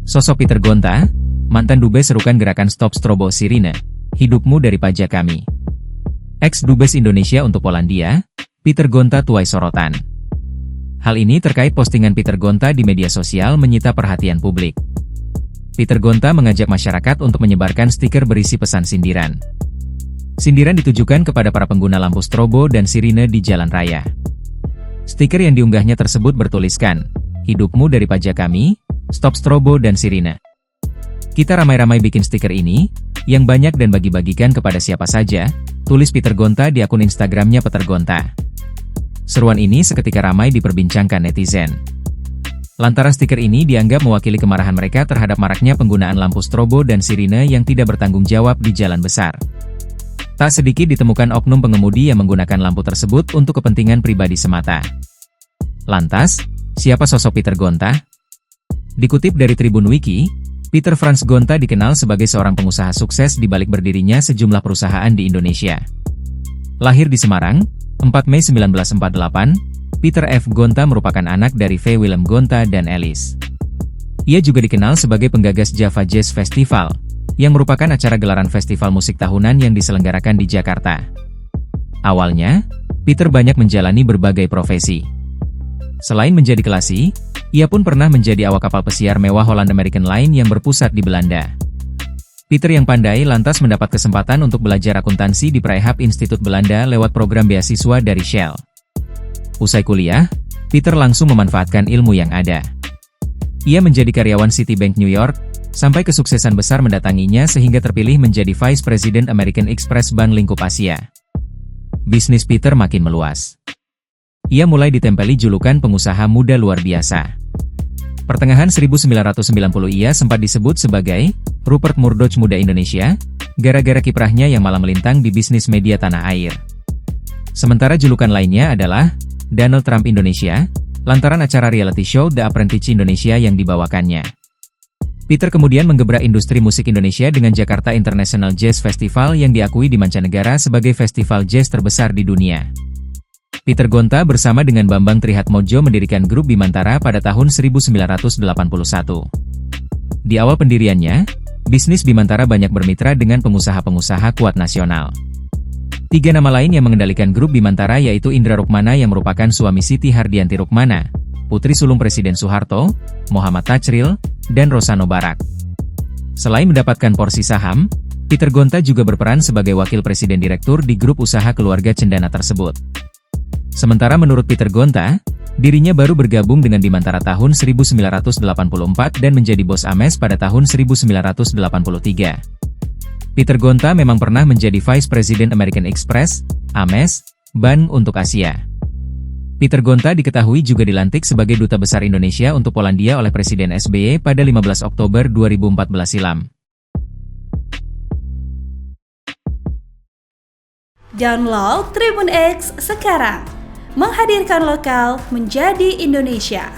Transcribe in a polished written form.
Sosok Peter Gonta, mantan dubes serukan gerakan Stop Strobo Sirine, hidupmu dari pajak kami. Ex-dubes Indonesia untuk Polandia, Peter Gonta tuai sorotan. Hal ini terkait postingan Peter Gonta di media sosial menyita perhatian publik. Peter Gonta mengajak masyarakat untuk menyebarkan stiker berisi pesan sindiran. Sindiran ditujukan kepada para pengguna lampu strobo dan sirine di jalan raya. Stiker yang diunggahnya tersebut bertuliskan, hidupmu dari pajak kami, stop strobo dan sirine. Kita ramai-ramai bikin stiker ini, yang banyak dan bagi-bagikan kepada siapa saja, tulis Peter Gonta di akun Instagramnya Peter Gonta. Seruan ini seketika ramai diperbincangkan netizen. Lantaran stiker ini dianggap mewakili kemarahan mereka terhadap maraknya penggunaan lampu strobo dan sirine yang tidak bertanggung jawab di jalan besar. Tak sedikit ditemukan oknum pengemudi yang menggunakan lampu tersebut untuk kepentingan pribadi semata. Lantas, siapa sosok Peter Gonta? Dikutip dari Tribun Wiki, Peter Franz Gonta dikenal sebagai seorang pengusaha sukses di balik berdirinya sejumlah perusahaan di Indonesia. Lahir di Semarang, 4 Mei 1948, Peter F. Gonta merupakan anak dari V. Willem Gonta dan Alice. Ia juga dikenal sebagai penggagas Java Jazz Festival, yang merupakan acara gelaran festival musik tahunan yang diselenggarakan di Jakarta. Awalnya, Peter banyak menjalani berbagai profesi. Selain menjadi kelasi, ia pun pernah menjadi awak kapal pesiar mewah Holland American Line yang berpusat di Belanda. Peter yang pandai lantas mendapat kesempatan untuk belajar akuntansi di Praehap Instituut Belanda lewat program beasiswa dari Shell. Usai kuliah, Peter langsung memanfaatkan ilmu yang ada. Ia menjadi karyawan Citibank New York, sampai kesuksesan besar mendatanginya sehingga terpilih menjadi Vice President American Express Bank lingkup Asia. Bisnis Peter makin meluas. Ia mulai ditempeli julukan pengusaha muda luar biasa. Pertengahan 1990 ia sempat disebut sebagai Rupert Murdoch Muda Indonesia, gara-gara kiprahnya yang malang melintang di bisnis media tanah air. Sementara julukan lainnya adalah Donald Trump Indonesia, lantaran acara reality show The Apprentice Indonesia yang dibawakannya. Peter kemudian menggebrak industri musik Indonesia dengan Jakarta International Jazz Festival yang diakui di mancanegara sebagai festival jazz terbesar di dunia. Peter Gonta bersama dengan Bambang Trihatmodjo mendirikan grup Bimantara pada tahun 1981. Di awal pendiriannya, bisnis Bimantara banyak bermitra dengan pengusaha-pengusaha kuat nasional. 3 nama lain yang mengendalikan grup Bimantara yaitu Indra Rukmana yang merupakan suami Siti Hardianti Rukmana, putri sulung Presiden Soeharto, Muhammad Tachril, dan Rosano Barak. Selain mendapatkan porsi saham, Peter Gonta juga berperan sebagai wakil presiden direktur di grup usaha keluarga cendana tersebut. Sementara menurut Peter Gonta, dirinya baru bergabung dengan Bimantara tahun 1984 dan menjadi bos Ames pada tahun 1983. Peter Gonta memang pernah menjadi Vice President American Express, Ames, Ban untuk Asia. Peter Gonta diketahui juga dilantik sebagai Duta Besar Indonesia untuk Polandia oleh Presiden SBY pada 15 Oktober 2014 silam. Download Tribun X sekarang, menghadirkan lokal menjadi Indonesia.